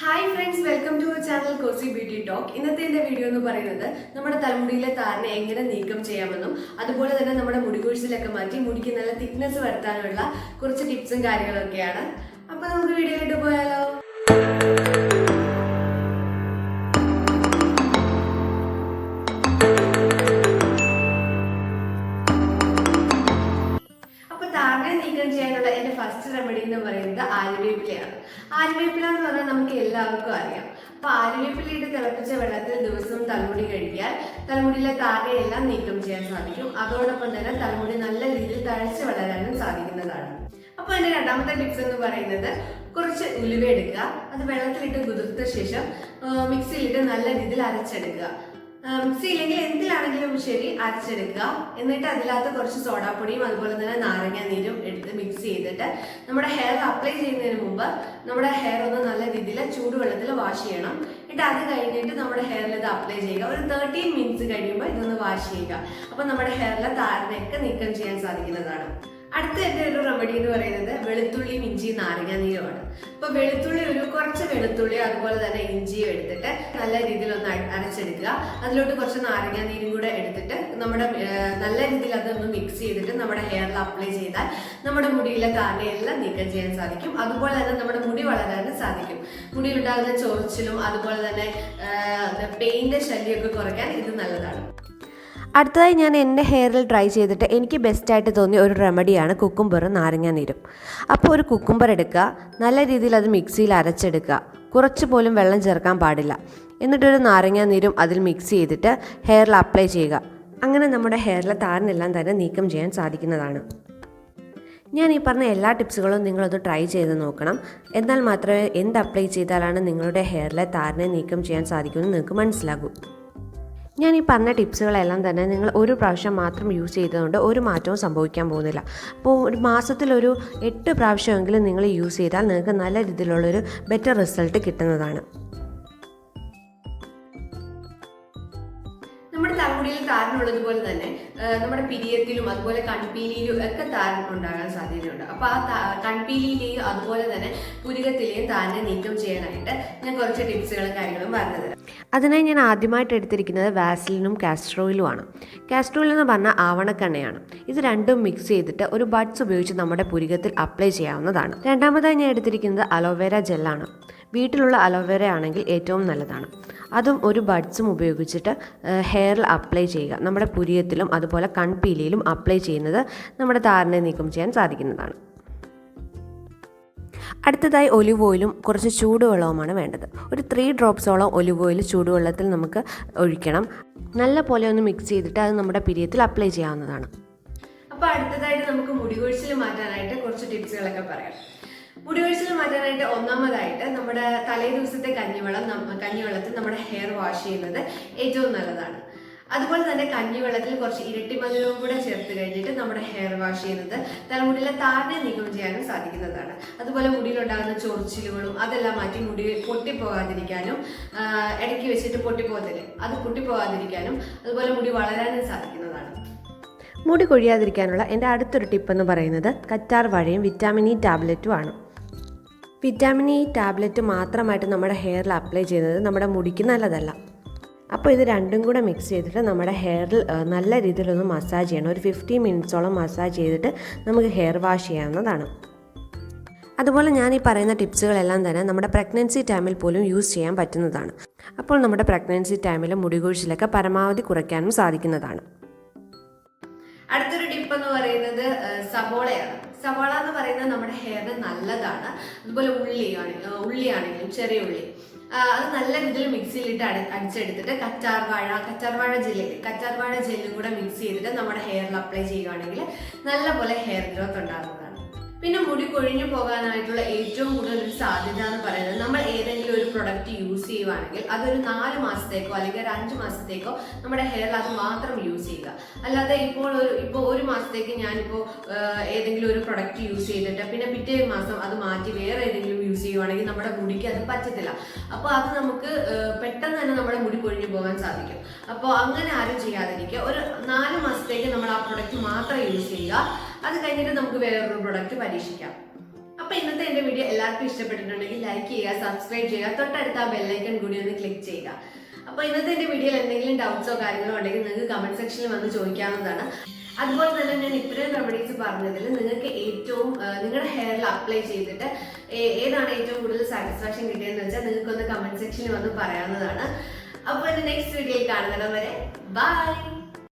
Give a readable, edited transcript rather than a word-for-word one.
Hi friends, welcome to our channel CozyBeautyTalk. ഇന്നത്തെ എൻ്റെ video എന്ന് പറയുന്നത് നമ്മുടെ തലമുടിയിലെ താരനെ എങ്ങനെ നീക്കം ചെയ്യാമെന്നും അതുപോലെ തന്നെ നമ്മുടെ മുടി കൊഴിച്ചിലൊക്കെ മാറ്റി മുടിക്ക് നല്ല തിക്നെസ് വരുത്താനുള്ള കുറച്ച് ടിപ്സും കാര്യങ്ങളൊക്കെയാണ്. അപ്പോൾ നമുക്ക് വീഡിയോയിലോട്ട് പോയാലോ? നീക്കം ചെയ്യാനുള്ള എൻ്റെ ഫസ്റ്റ് റെമഡി എന്ന് പറയുന്നത് ആര്യവേപ്പിലയാണ്. ആര്യവേപ്പില എന്ന് പറഞ്ഞാൽ നമുക്ക് എല്ലാവർക്കും അറിയാം. അപ്പൊ ആര്യവേപ്പിലയിട്ട് തിളപ്പിച്ച വെള്ളത്തിൽ ദിവസവും തലമുടി കഴിക്കാൻ തലമുടിയിലെ താരയെല്ലാം നീക്കം ചെയ്യാൻ സാധിക്കും. അതോടൊപ്പം തന്നെ തലമുടി നല്ല രീതിയിൽ തഴച്ച് വളരാനും സാധിക്കുന്നതാണ്. അപ്പൊ എൻ്റെ രണ്ടാമത്തെ ടിപ്സ് എന്ന് പറയുന്നത് കുറച്ച് ഉലുവ എടുക്കുക, അത് വെള്ളത്തിലിട്ട് കുതിർത്ത ശേഷം മിക്സിയിലിട്ട് നല്ല രീതിയിൽ അരച്ചെടുക്കുക. മിക്സി ഇല്ലെങ്കിൽ എന്തിലാണെങ്കിലും ശരി അരച്ചെടുക്കുക. എന്നിട്ട് അതിനകത്ത് കുറച്ച് സോഡാപ്പൊടിയും അതുപോലെ തന്നെ നാരങ്ങ നീരും എടുത്ത് മിക്സ് ചെയ്തിട്ട് നമ്മുടെ ഹെയർ അപ്ലൈ ചെയ്യുന്നതിന് മുമ്പ് നമ്മുടെ ഹെയർ ഒന്ന് നല്ല രീതിയിൽ ചൂടുവെള്ളത്തിൽ വാഷ് ചെയ്യണം. എന്നിട്ട് അത് കഴിഞ്ഞിട്ട് നമ്മുടെ ഹെയറിൽ ഇത് അപ്ലൈ ചെയ്യുക. ഒരു 13 മിനിറ്റ്സ് കഴിയുമ്പോൾ ഇതൊന്ന് വാഷ് ചെയ്യുക. അപ്പം നമ്മുടെ ഹെയറിലെ താരനെയൊക്കെ നീക്കം ചെയ്യാൻ സാധിക്കുന്നതാണ്. അടുത്ത എൻ്റെ ഒരു റെമഡി എന്ന് പറയുന്നത് വെളുത്തുള്ളിയും ഇഞ്ചിയും നാരങ്ങ നീരുമാണ്. അപ്പൊ കുറച്ച് വെളുത്തുള്ളി അതുപോലെ തന്നെ ഇഞ്ചിയും എടുത്തിട്ട് നല്ല രീതിയിൽ ഒന്ന് അരച്ചെടുക്കുക. അതിലോട്ട് കുറച്ച് നാരങ്ങ നീരും കൂടെ എടുത്തിട്ട് നമ്മുടെ നല്ല രീതിയിൽ അതൊന്ന് മിക്സ് ചെയ്തിട്ട് നമ്മുടെ ഹെയറിൽ അപ്ലൈ ചെയ്താൽ നമ്മുടെ മുടിയിലെ താരനെയെല്ലാം നീക്കം ചെയ്യാൻ സാധിക്കും. അതുപോലെ തന്നെ നമ്മുടെ മുടി വളരാനും സാധിക്കും. മുടിയിലുണ്ടാകുന്ന ചൊറിച്ചിലും അതുപോലെ തന്നെ പെയിന്റെ ശല്യമൊക്കെ കുറയ്ക്കാൻ ഇത് നല്ലതാണ്. അടുത്തതായി ഞാൻ എൻ്റെ ഹെയറിൽ ട്രൈ ചെയ്തിട്ട് എനിക്ക് ബെസ്റ്റായിട്ട് തോന്നിയ ഒരു റെമഡിയാണ് കുക്കുംബറും നാരങ്ങ നീരും. അപ്പോൾ ഒരു കുക്കുംബർ എടുക്കുക, നല്ല രീതിയിൽ അത് മിക്സിയിൽ അരച്ചെടുക്കുക. കുറച്ച് പോലും വെള്ളം ചേർക്കാൻ പാടില്ല. എന്നിട്ടൊരു നാരങ്ങ നീരും അതിൽ മിക്സ് ചെയ്തിട്ട് ഹെയറിൽ അപ്ലൈ ചെയ്യുക. അങ്ങനെ നമ്മുടെ ഹെയറിലെ താരനെല്ലാം തന്നെ നീക്കം ചെയ്യാൻ സാധിക്കുന്നതാണ്. ഞാൻ ഈ പറഞ്ഞ എല്ലാ ടിപ്സുകളും നിങ്ങളത് ട്രൈ ചെയ്ത് നോക്കണം. എന്നാൽ മാത്രമേ എന്ത് അപ്ലൈ ചെയ്താലാണ് നിങ്ങളുടെ ഹെയറിലെ താരനെ നീക്കം ചെയ്യാൻ സാധിക്കുമെന്ന് നിങ്ങൾക്ക് മനസ്സിലാകൂ. ഞാൻ ഈ പറഞ്ഞ ടിപ്സുകളെല്ലാം തന്നെ നിങ്ങൾ ഒരു പ്രാവശ്യം മാത്രം യൂസ് ചെയ്തതുകൊണ്ട് ഒരു മാറ്റവും സംഭവിക്കാൻ പോകുന്നില്ല. അപ്പോൾ ഒരു മാസത്തിലൊരു 8 പ്രാവശ്യമെങ്കിലും നിങ്ങൾ യൂസ് ചെയ്താൽ നിങ്ങൾക്ക് നല്ല രീതിയിലുള്ളൊരു ബെറ്റർ റിസൾട്ട് കിട്ടുന്നതാണ്. നമ്മുടെ തലമുടിയിൽ താരനുള്ളതുപോലെ തന്നെ നമ്മുടെ പിരിയത്തിലും അതുപോലെ കൺപീലിയിലും ഒക്കെ താരൻ ഉണ്ടാകാൻ സാധ്യതയുണ്ട്. അപ്പൊ ആ കൺപീലിയിലെയും അതുപോലെ തന്നെ പുരികത്തിലെയും താരനെ നീക്കം ചെയ്യാനായിട്ട് ഞാൻ കുറച്ച് ടിപ്സുകളും കാര്യങ്ങളും പറഞ്ഞുതരാം. അതിനായി ഞാൻ ആദ്യമായിട്ട് എടുത്തിരിക്കുന്നത് വാസലിനും കാസ്റ്റർ ഓയിലുമാണ്. കാസ്റ്റർ ഓയിൽ എന്ന് പറഞ്ഞാൽ ആവണക്കെണ്ണയാണ്. ഇത് രണ്ടും മിക്സ് ചെയ്തിട്ട് ഒരു ബഡ്സ് ഉപയോഗിച്ച് നമ്മുടെ പുരികത്തിൽ അപ്ലൈ ചെയ്യാവുന്നതാണ്. രണ്ടാമതായി ഞാൻ എടുത്തിരിക്കുന്നത് അലോവേര ജെല്ലാണ്. വീട്ടിലുള്ള അലോവേര ആണെങ്കിൽ ഏറ്റവും നല്ലതാണ്. അതും ഒരു ബഡ്സും ഉപയോഗിച്ചിട്ട് ഹെയറിൽ അപ്ലൈ ചെയ്യുക. നമ്മുടെ പുരികത്തിലും അതുപോലെ കൺപീലിയിലും അപ്ലൈ ചെയ്യുന്നത് നമ്മുടെ താരനെ നീക്കം ചെയ്യാൻ സാധിക്കുന്നതാണ്. അടുത്തതായി ഒലിവ് ഓയിലും കുറച്ച് ചൂടുവെള്ളവുമാണ് വേണ്ടത്. ഒരു 3 ഡ്രോപ്സോളം ഒലിവ് ഓയിൽ ചൂടുവെള്ളത്തിൽ നമുക്ക് ഒഴിക്കണം. നല്ല പോലെ ഒന്ന് മിക്സ് ചെയ്തിട്ട് അത് നമ്മുടെ പിരിയത്തിൽ അപ്ലൈ ചെയ്യാവുന്നതാണ്. അപ്പോൾ അടുത്തതായിട്ട് നമുക്ക് മുടി കൊഴിച്ചിൽ മാറ്റാനായിട്ട് കുറച്ച് ടിപ്സുകളൊക്കെ പറയാം. മുടി കൊഴിച്ചിൽ മാറ്റാനായിട്ട് ഒന്നാമതായിട്ട് നമ്മുടെ തലേ ദിവസത്തെ കഞ്ഞിവെള്ളത്തിൽ നമ്മുടെ ഹെയർ വാഷ് ചെയ്യുന്നത് ഏറ്റവും നല്ലതാണ്. അതുപോലെ തന്നെ കഞ്ഞിവെള്ളത്തിൽ കുറച്ച് ഇരട്ടി മധുരവും കൂടെ ചേർത്ത് കഴിഞ്ഞിട്ട് നമ്മുടെ ഹെയർ വാഷ് ചെയ്യുന്നത് തലമുടിയിലെ താരനെ നീക്കം ചെയ്യാനും സാധിക്കുന്നതാണ്. അതുപോലെ മുടിയിലുണ്ടാകുന്ന ചൊറിച്ചിലുകളും അതെല്ലാം മാറ്റി മുടി പൊട്ടിപ്പോകാതിരിക്കാനും ഇടയ്ക്ക് വെച്ചിട്ട് പൊട്ടിപ്പോകത്തില്ലേ, അത് പൊട്ടിപ്പോകാതിരിക്കാനും അതുപോലെ മുടി വളരാനും സാധിക്കുന്നതാണ്. മുടി കൊഴിയാതിരിക്കാനുള്ള എൻ്റെ അടുത്തൊരു ടിപ്പ് എന്ന് പറയുന്നത് കറ്റാർ വാഴയും വിറ്റാമിൻ ഇ ടാബ്ലറ്റും ആണ്. വിറ്റാമിൻ ഇ ടാബ്ലറ്റ് മാത്രമായിട്ട് നമ്മുടെ ഹെയറിൽ അപ്ലൈ ചെയ്യുന്നത് നമ്മുടെ മുടിക്ക് നല്ലതല്ല. അപ്പോൾ ഇത് രണ്ടും കൂടെ മിക്സ് ചെയ്തിട്ട് നമ്മുടെ ഹെയറിൽ നല്ല രീതിയിലൊന്ന് മസാജ് ചെയ്യണം. ഒരു 15 മിനിറ്റ്സോളം മസാജ് ചെയ്തിട്ട് നമുക്ക് ഹെയർ വാഷ് ചെയ്യാവുന്നതാണ്. അതുപോലെ ഞാൻ ഈ പറയുന്ന ടിപ്സുകളെല്ലാം തന്നെ നമ്മുടെ പ്രഗ്നൻസി ടൈമിൽ പോലും യൂസ് ചെയ്യാൻ പറ്റുന്നതാണ്. അപ്പോൾ നമ്മുടെ പ്രഗ്നൻസി ടൈമിൽ മുടി കൊഴിച്ചിലൊക്കെ പരമാവധി കുറയ്ക്കാനും സാധിക്കുന്നതാണ്. അടുത്തൊരു ടിപ്പ് എന്ന് പറയുന്നത് സവോളയാണ്. സവോള എന്ന് പറയുന്നത് നമ്മുടെ ഹെയറിന് നല്ലതാണ്. അതുപോലെ ഉള്ളിയാണെങ്കിലും ചെറിയ ഉള്ളി അത് നല്ല രീതിയിൽ മിക്സിയിലിട്ട് അടിച്ചെടുത്തിട്ട് കറ്റാർവാഴ ജെല്ലും കൂടെ മിക്സ് ചെയ്തിട്ട് നമ്മുടെ ഹെയറിൽ അപ്ലൈ ചെയ്യുകയാണെങ്കിൽ നല്ലപോലെ ഹെയർ ഗ്രോത്ത് ഉണ്ടാകുന്നതാണ്. പിന്നെ മുടി കൊഴിഞ്ഞു പോകാനായിട്ടുള്ള ഏറ്റവും കൂടുതൽ ഒരു സാധ്യത എന്ന് പറയുന്നത് നമ്മൾ ഏതെങ്കിലും ഒരു പ്രൊഡക്റ്റ് യൂസ് ചെയ്യുവാണെങ്കിൽ അതൊരു 4 മാസത്തേക്കോ അല്ലെങ്കിൽ ഒരു 5 മാസത്തേക്കോ നമ്മുടെ ഹെയറിൽ അത് മാത്രം യൂസ് ചെയ്യുക. അല്ലാതെ ഇപ്പോൾ ഒരു മാസത്തേക്ക് ഞാനിപ്പോൾ ഏതെങ്കിലും ഒരു പ്രൊഡക്റ്റ് യൂസ് ചെയ്തിട്ട് പിന്നെ പിറ്റേ മാസം അത് മാറ്റി വേറെ ഏതെങ്കിലും യൂസ് ചെയ്യുവാണെങ്കിൽ നമ്മുടെ മുടിക്ക് അത് പറ്റത്തില്ല. അപ്പോൾ അത് നമുക്ക് പെട്ടെന്ന് തന്നെ നമ്മുടെ മുടി കൊഴിഞ്ഞു പോകാൻ സാധിക്കും. അപ്പോൾ അങ്ങനെ ആരും ചെയ്യാതിരിക്കുക. ഒരു 4 മാസത്തേക്ക് നമ്മൾ ആ പ്രൊഡക്റ്റ് മാത്രം യൂസ് ചെയ്യുക. അത് കഴിഞ്ഞിട്ട് നമുക്ക് വേറൊരു പ്രൊഡക്റ്റ് പരീക്ഷിക്കാം. അപ്പൊ അപ്പോൾ ഇന്നത്തെ എൻ്റെ വീഡിയോ എല്ലാവർക്കും ഇഷ്ടപ്പെട്ടിട്ടുണ്ടെങ്കിൽ ലൈക്ക് ചെയ്യുക, സബ്സ്ക്രൈബ് ചെയ്യുക, തൊട്ടടുത്ത ആ ബെല്ലൈക്കൺ കൂടി ഒന്ന് ക്ലിക്ക് ചെയ്യുക. അപ്പോൾ ഇന്നത്തെ എൻ്റെ വീഡിയോയിൽ എന്തെങ്കിലും ഡൗട്ട്സോ കാര്യങ്ങളോ ഉണ്ടെങ്കിൽ നിങ്ങൾക്ക് കമൻറ്റ് സെക്ഷനിൽ വന്ന് ചോദിക്കാവുന്നതാണ്. അതുപോലെ തന്നെ ഞാൻ ഇത്രയും റെമഡീസ് പറഞ്ഞതിൽ നിങ്ങൾക്ക് ഏറ്റവും നിങ്ങളുടെ ഹെയറിൽ അപ്ലൈ ചെയ്തിട്ട് ഏതാണ് ഏറ്റവും കൂടുതൽ സാറ്റിസ്ഫാക്ഷൻ കിട്ടിയതെന്ന് വെച്ചാൽ നിങ്ങൾക്കൊന്ന് കമൻറ്റ് സെക്ഷനിൽ വന്ന് പറയാവുന്നതാണ്. അപ്പോൾ എൻ്റെ നെക്സ്റ്റ് വീഡിയോയിൽ കാണുന്നത് വരെ ബൈ.